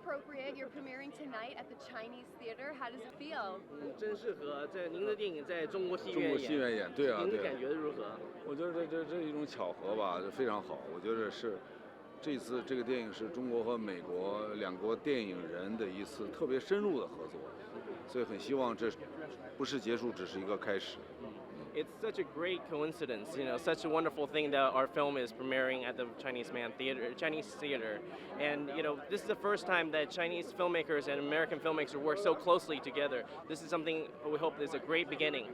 appropriate. You're premiering tonight at the Chinese Theater. How does it feel? 真适合在您的电影在中国戏中国戏院演，对啊，对。您的感觉如何？我觉得这一种巧合吧，就非常好。我觉得是这次这个电影是中国和美国两国电影人的一次特别深入的合作，所以很希望这不是结束，只是一个开始。It's such a great coincidence, such a wonderful thing that our film is premiering at the Chinese Theater. And, this is the first time that Chinese filmmakers and American filmmakers work so closely together. This is something we hope is a great beginning.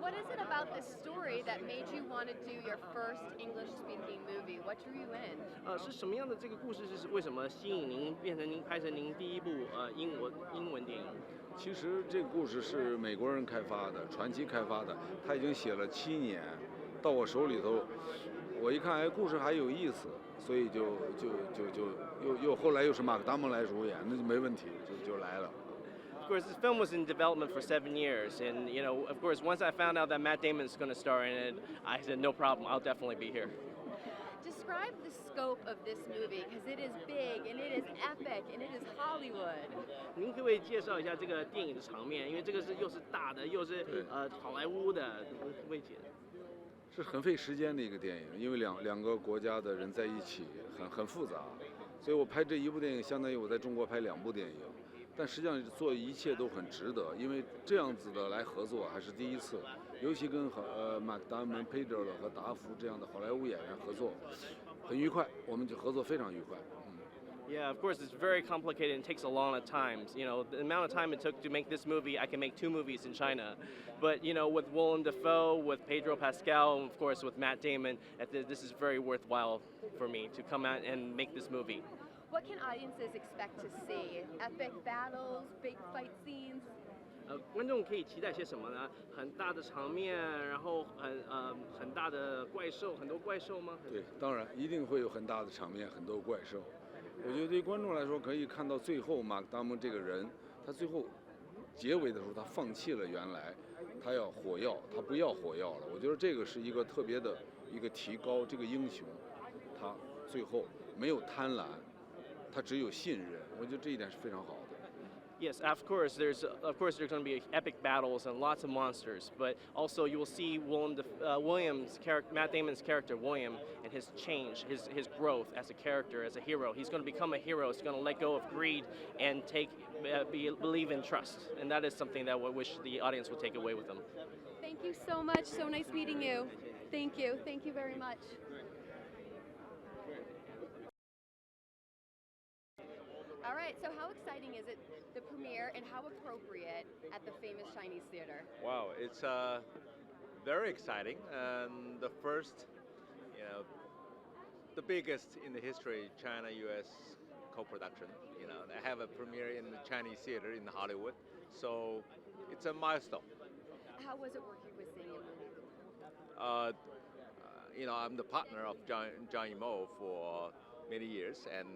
What is it about this story that made you want to do your first English-speaking movie? What drew you in? 是什么样的这个故事是为什么吸引您，变成您拍成您第一部英文电影？其实这个故事是美国人开发的，传奇开发的，他已经写了7年，到我手里头，我一看，哎，故事还有意思，所以又后来又是马克达蒙来主演，那就没问题，就来了。Of course, this film was in development for 7 years, and of course, once I found out that Matt Damon is going to star in it, I said, no problem, I'll definitely be here. Describe the scope of this movie, because it is big, and it is epic, and it is Hollywood. 您可不可以介绍一下这个电影的场面？因为这个又是大的，又是好莱坞的，可不可以解？是很费时间的一个电影，因为两个国家的人在一起很复杂，所以我拍这一部电影，相当于我在中国拍2部电影。但实际上做一切都很值得，因为这样子的来合作还是第一次，尤其跟马克达蒙、Pedro 和达福这样的好莱坞演员合作，很愉快，我们就合作非常愉快。Yeah, of course, it's very complicated and takes a long time. The amount of time it took to make this movie, I can make 2 movies in China. But, with Willem, Dafoe, with Pedro Pascal, and of course with Matt Damon, this is very worthwhile for me to come out and make this movie. What can audiences expect to see? Epic battles, big fight scenes? 观众可以期待些什么呢？很大的场面，然后很大的怪兽，很多怪兽吗？对，当然一定会有很大的场面，很多怪兽。我觉得对观众来说，可以看到最后马克达蒙这个人，他最后结尾的时候，他放弃了原来他要火药，他不要火药了。我觉得这个是一个特别的一个提高，这个英雄，他最后没有贪婪。他只有信任，我觉得这一点是非常好的。Yes, of course. There's going to be epic battles and lots of monsters, but also you will see William's character, Matt Damon's character William, and his change, his growth as a character, as a hero. He's going to become a hero. He's going to let go of greed and believe in trust, and that is something that I wish the audience would take away with them. Thank you so much. So nice meeting you. Thank you. Thank you very much. All right, so how exciting is it, the premiere, and how appropriate at the famous Chinese Theater? Wow, it's very exciting. The first, the biggest in the history, China-U.S. co-production. They have a premiere in the Chinese Theater in Hollywood, so it's a milestone. How was it working with Zhang Yimou? I'm the partner of Zhang Yimou for many years, and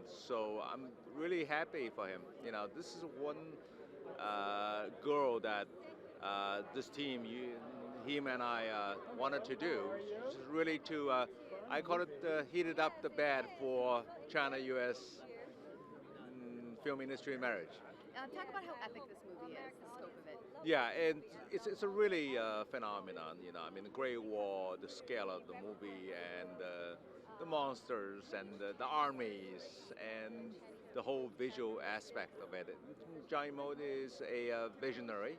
so I'm really happy for him. This is one goal that this team, him and I wanted to do, which is really to, I call it heated up the bed for China-U.S. Film industry marriage. Talk about how epic this movie is, the scope of it. Yeah, and it's a really phenomenon. The Great War, the scale of the movie, and the monsters and the armies and the whole visual aspect of it. Zhang Yimou is a visionary,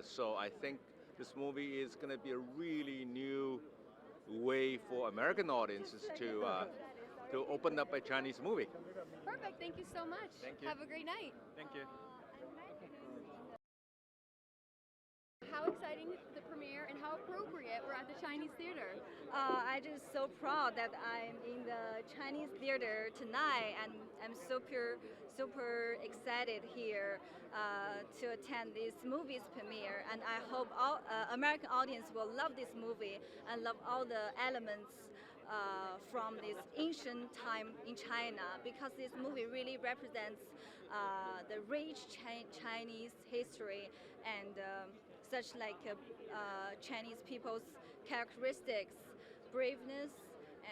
so I think this movie is going to be a really new way for American audiences to open up a Chinese movie. Perfect. Thank you so much. Thank you. Have a great night. Thank you. How exciting the premiere and how appropriate we're at the Chinese Theater. I'm just so proud that I'm in the Chinese Theater tonight, and I'm super excited here to attend this movie's premiere. And I hope all American audience will love this movie and love all the elements from this ancient time in China, because this movie really represents the rich Chinese history and such like Chinese people's characteristics, braveness,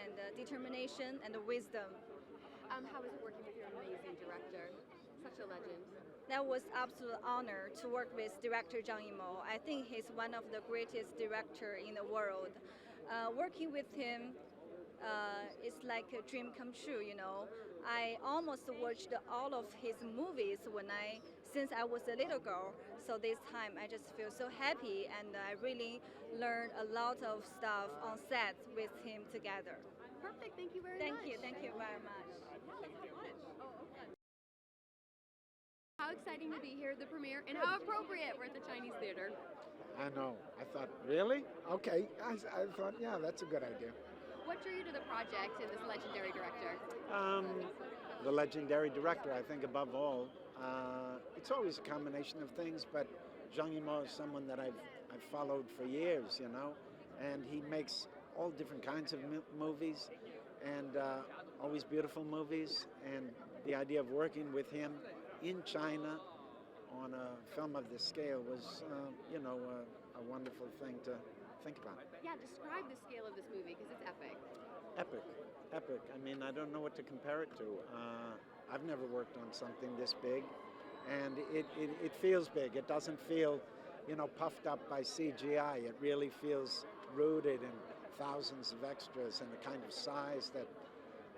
and determination and wisdom. How was it working with your amazing director? Such a legend. That was absolute honor to work with director Zhang Yimou. I think he's one of the greatest director in the world. Working with him is like a dream come true, you know. I almost watched all of his movies since I was a little girl. So this time I just feel so happy, and I really learned a lot of stuff on set with him together. Perfect. Thank you very much. Thank you very much. How exciting to be here at the premiere, and how appropriate we're at the Chinese theater. I know. I thought, really? Okay. I thought, yeah, that's a good idea. What drew you to the project and this legendary director? The legendary director, I think, above all. It's always a combination of things, but Zhang Yimou is someone that I've followed for years, you know, and he makes all different kinds of movies, and always beautiful movies, and the idea of working with him in China on a film of this scale was, a wonderful thing to think about. Yeah, describe the scale of this movie, because it's epic. Epic. I mean, I don't know what to compare it to. I've never worked on something this big, and it feels big. It doesn't feel, puffed up by CGI. It really feels rooted in thousands of extras and the kind of size that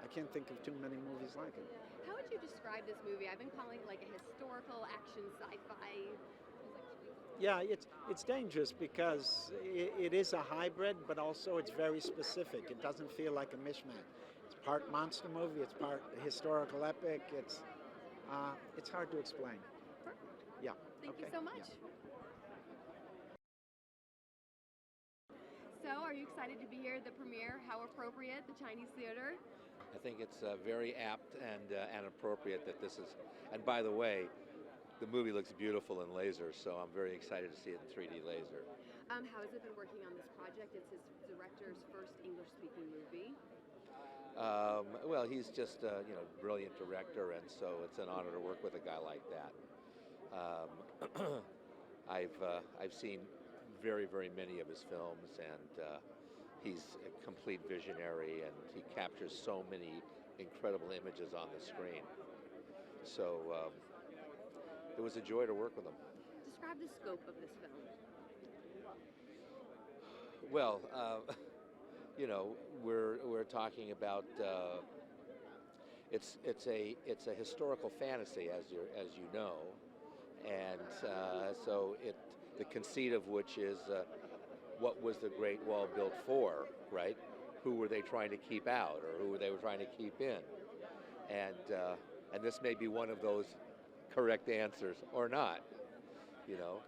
I can't think of too many movies like it. How would you describe this movie? I've been calling it like a historical action sci-fi. Yeah, it's dangerous because it is a hybrid, but also it's very specific. It doesn't feel like a mishmash. It's part monster movie, it's part historical epic. It's hard to explain. Perfect. Yeah. Thank you okay. so much. Yeah. So, are you excited to be here at the premiere? How appropriate, the Chinese theater? I think it's very apt and appropriate that this is, and by the way, the movie looks beautiful in laser, so I'm very excited to see it in 3D laser. How has it been working on this project? It's his director's first English-speaking movie. Well, he's just a brilliant director, and so it's an honor to work with a guy like that. I've seen very, very many of his films, and he's a complete visionary, and he captures so many incredible images on the screen. So it was a joy to work with him. Describe the scope of this film. Well, we're talking about it's a historical fantasy, as you know, and so the conceit of which is what was the Great Wall built for, right? Who were they trying to keep out, or who were they trying to keep in? And this may be one of those correct answers or not,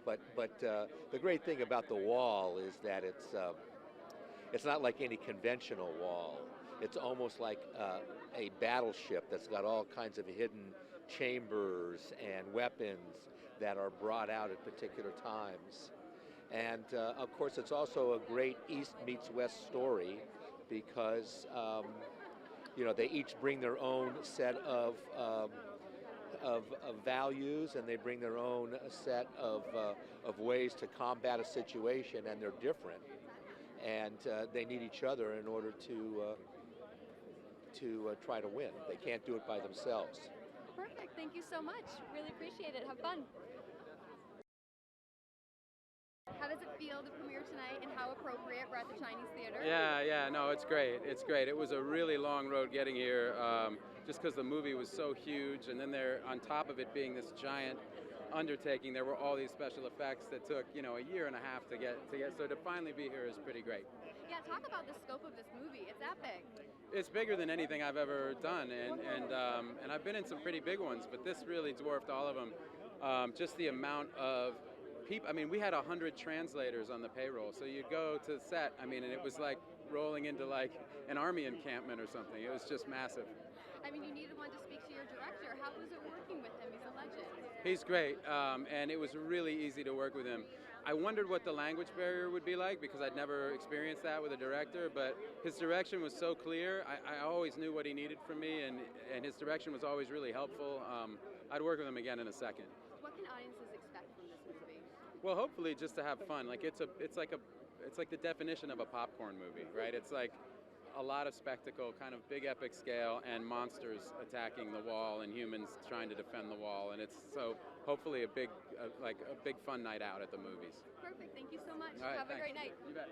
But the great thing about the wall is that it's not like any conventional wall. It's almost like a battleship that's got all kinds of hidden chambers and weapons that are brought out at particular times. And of course, it's also a great East meets West story because they each bring their own set of values, and they bring their own set of ways to combat a situation, and they're different, and they need each other in order to try to win. They can't do it by themselves. Perfect. Thank you so much. Really appreciate it. Have fun. How does it feel to premiere tonight, and how appropriate we're at the Chinese theater? Yeah, no, it's great. It's great. It was a really long road getting here, just because the movie was so huge, and then on top of it being this giant undertaking, there were all these special effects that took, a year and a half to get. So to finally be here is pretty great. Yeah, talk about the scope of this movie. It's epic. It's bigger than anything I've ever done, and I've been in some pretty big ones, but this really dwarfed all of them. Just the amount of people. I mean, we had 100 translators on the payroll, so you'd go to the set, and it was like rolling into like an army encampment or something. It was just massive. You needed one to speak to your director. How was it working with him? He's a legend. He's great, and it was really easy to work with him. I wondered what the language barrier would be like because I'd never experienced that with a director, but his direction was so clear. I always knew what he needed from me, and his direction was always really helpful. I'd work with him again in a second. What can audiences expect from this movie? Well, hopefully just to have fun. Like it's like the definition of a popcorn movie, right? It's like a lot of spectacle, kind of big epic scale, and monsters attacking the wall and humans trying to defend the wall, and it's so hopefully a big fun night out at the movies. Perfect. Thank you so much. All right, Have a thanks. great night. You bet.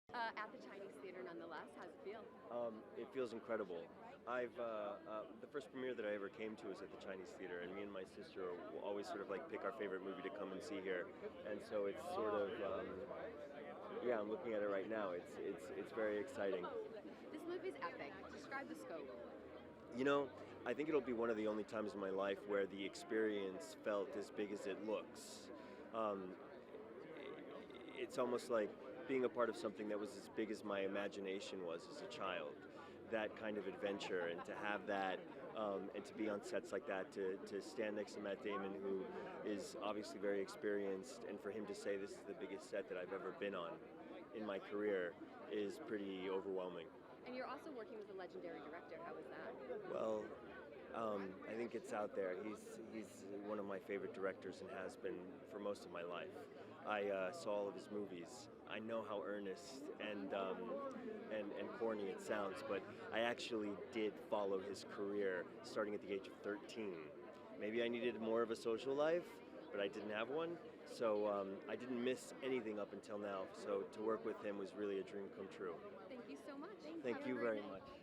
At the Chinese theater, nonetheless, how's it feel? It feels incredible. I've the first premiere that I ever came to was at the Chinese theater, and me and my sister will always sort of like pick our favorite movie to come and see here, and so it's sort of yeah. I'm looking at it right now. It's very exciting. This movie's epic. Describe the scope. You know, I think it'll be one of the only times in my life where the experience felt as big as it looks. It's almost like being a part of something that was as big as my imagination was as a child. That kind of adventure, and to have that, and to be on sets like that, to stand next to Matt Damon, who is obviously very experienced, and for him to say this is the biggest set that I've ever been on in my career is pretty overwhelming. And you're also working with a legendary director. How was that? Well, I think it's out there. He's one of my favorite directors and has been for most of my life. I saw all of his movies. I know how earnest and corny it sounds, but I actually did follow his career starting at the age of 13. Maybe I needed more of a social life, but I didn't have one, so I didn't miss anything up until now. So to work with him was really a dream come true. Thank you so much. Thank you very much.